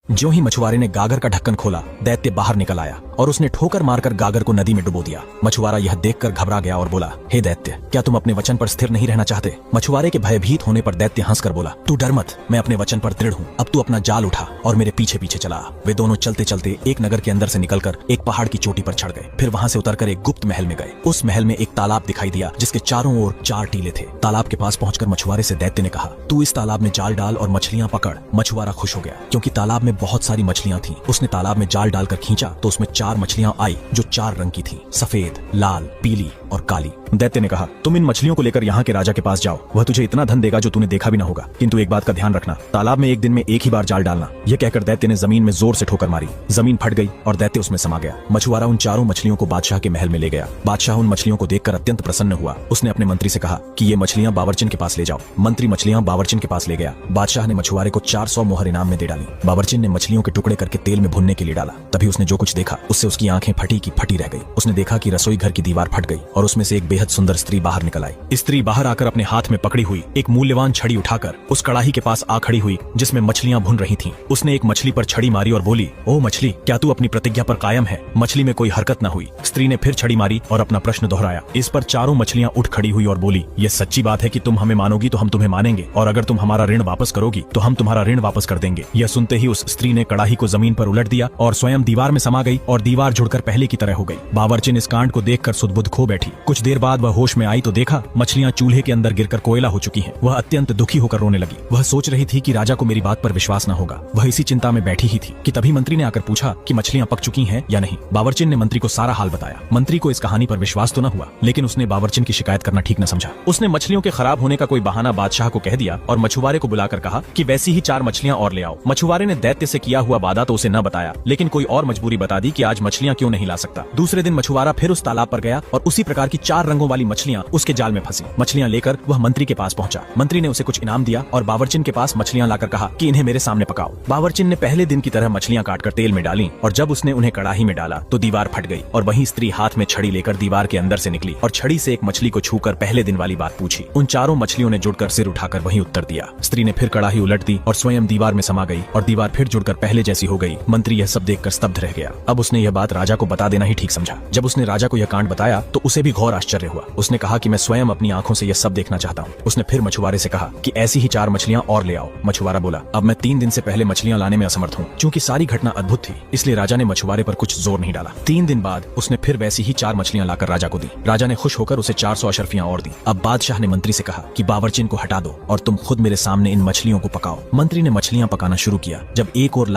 ज्यों ही मछुआरे ने गागर का ढक्कन खोला, दैत्य बाहर निकल आया और उसने ठोकर मारकर गागर को नदी में डुबो दिया। मछुआरा यह देखकर घबरा गया और बोला, हे दैत्य, क्या तुम अपने वचन पर स्थिर नहीं रहना चाहते? मछुआरे के भयभीत होने पर दैत्य हंसकर बोला, तू डर मत, मैं अपने वचन पर दृढ़ हूँ। अब तू अपना जाल उठा और मेरे पीछे पीछे चला। वे दोनों चलते चलते एक नगर के अंदर से निकलकर एक पहाड़ की चोटी पर चढ़ गए। फिर वहां से उतरकर एक गुप्त महल में गए। उस महल में एक तालाब दिखाई दिया जिसके चारों ओर 4 टीले थे। तालाब के पास पहुंचकर मछुआरे से दैत्य ने कहा, तू इस तालाब में जाल डाल और मछलियां पकड़। मछुआरा खुश हो गया क्योंकि तालाब में बहुत सारी मछलियां थी। उसने तालाब में जाल डालकर खींचा तो उसमें 4 मछलियां आई जो 4 रंग की थी, सफेद, लाल, पीली और काली। दैत्य ने कहा, तुम इन मछलियों को लेकर यहाँ के राजा के पास जाओ, वह तुझे इतना धन देगा जो तूने देखा भी ना होगा। किंतु एक बात का ध्यान रखना, तालाब में एक दिन में एक ही बार जाल डालना। यह कहकर दैत्य ने जमीन में जोर से ठोकर मारी। जमीन फट गई और दैत्य उसमें समा गया। मछुआरा उन 4 मछलियों को बादशाह के महल में ले गया। बादशाह उन मछलियों को देखकर अत्यंत प्रसन्न हुआ। उसने अपने मंत्री से कहा कि ये मछलियां बावर्चिन के पास ले जाओ। मंत्री मछलियां बावर्चिन के पास ले गया। बादशाह ने मछुआरे को 400 मोहर इनाम में दे डाली। बावर्चिन ने मछलियों के टुकड़े करके तेल में भुनने के लिए डाला। तभी उसने जो कुछ देखा उससे उसकी आंखें फटी की फटी रह गई। उसने देखा कि रसोई घर की दीवार फट गई और उसमें से एक बेहद सुंदर स्त्री बाहर निकल आई। स्त्री बाहर आकर अपने हाथ में पकड़ी हुई एक मूल्यवान छड़ी उठाकर उस कड़ाही के पास आ खड़ी हुई जिसमें मछलियां भुन रही थीं। उसने एक मछली पर छड़ी मारी और बोली, ओ मछली, क्या तू अपनी प्रतिज्ञा पर कायम है? मछली में कोई हरकत न हुई। स्त्री ने फिर छड़ी मारी और अपना प्रश्न दोहराया। इस पर 4 मछलियां उठ खड़ी हुई और बोली, ये सच्ची बात है कि तुम हमें मानोगी तो हम तुम्हें मानेंगे, और अगर तुम हमारा ऋण वापस करोगी तो हम तुम्हारा ऋण वापस कर देंगे। यह सुनते ही उस स्त्री ने कड़ाही को जमीन पर उलट दिया और स्वयं दीवार में समा गई और दीवार जुड़कर पहले की तरह हो गई। बावर्चिन इस कांड को देखकर सुध-बुध खो बैठी। कुछ देर बाद वह होश में आई तो देखा मछलियां चूल्हे के अंदर गिरकर कोयला हो चुकी हैं। वह अत्यंत दुखी होकर रोने लगी। वह सोच रही थी कि राजा को मेरी बात पर विश्वास न होगा। वह इसी चिंता में बैठी ही थी कि तभी मंत्री ने आकर पूछा कि मछलियां पक चुकी हैं या नहीं। बावर्चिन ने मंत्री को सारा हाल बताया। मंत्री को इस कहानी पर विश्वास तो न हुआ, लेकिन उसने बावर्चिन की शिकायत करना ठीक न समझा। उसने मछलियों के खराब होने का कोई बहाना बादशाह को कह दिया और मछुआरे को बुलाकर कहा कि वैसी ही 4 मछलियां और ले आओ। मछुआरे ने दैत्य से किया हुआ वादा तो उसे न बताया, लेकिन कोई और मजबूरी बता दी कि आज मछलियां क्यों नहीं ला सकता। दूसरे दिन मछुआरा फिर उस तालाब पर गया और उसी प्रकार की 4 रंगों वाली मछलियां उसके जाल में फंसी। मछलियां लेकर वह मंत्री के पास पहुंचा। मंत्री ने उसे कुछ इनाम दिया और बावर्चिन के पास मछलियां लाकर कहा कि इन्हें मेरे सामने पकाओ। बावर्चिन ने पहले दिन की तरह मछलियां काटकर तेल में डाली और जब उसने उन्हें कड़ाही में डाला तो दीवार फट गई और वहीं स्त्री हाथ में छड़ी लेकर दीवार के अंदर से निकली और छड़ी से एक मछली को छूकर पहले दिन वाली बात पूछी। उन 4 मछलियों ने जुड़कर सिर उठाकर वहीं उत्तर दिया। स्त्री ने फिर कड़ाही उलट दी और स्वयं दीवार में समा गई और दीवार फिर जुड़कर पहले जैसी हो गई। मंत्री यह सब देखकर स्तब्ध रह गया। अब उसने यह बात राजा को बता देना ही ठीक समझा। जब उसने राजा को यह कांड बताया तो उसे भी घोर आश्चर्य हुआ। उसने कहा कि मैं स्वयं अपनी आंखों से यह सब देखना चाहता हूँ। उसने फिर मछुआरे से कहा कि ऐसी ही 4 मछलियां और ले आओ। मछुआरा बोला, अब मैं 3 दिन से पहले मछलियां लाने में असमर्थ हूँ। चूंकि सारी घटना अद्भुत थी इसलिए राजा ने मछुआरे पर कुछ जोर नहीं डाला। 3 दिन बाद उसने फिर वैसी ही 4 मछलियां लाकर राजा को दी। राजा ने खुश होकर उसे 400 अशर्फियां और दी। अब बादशाह ने मंत्री से कहा कि बावर्चिन को हटा दो और तुम खुद मेरे सामने इन मछलियों को पकाओ। मंत्री ने मछलियां पकाना शुरू किया। जब एक और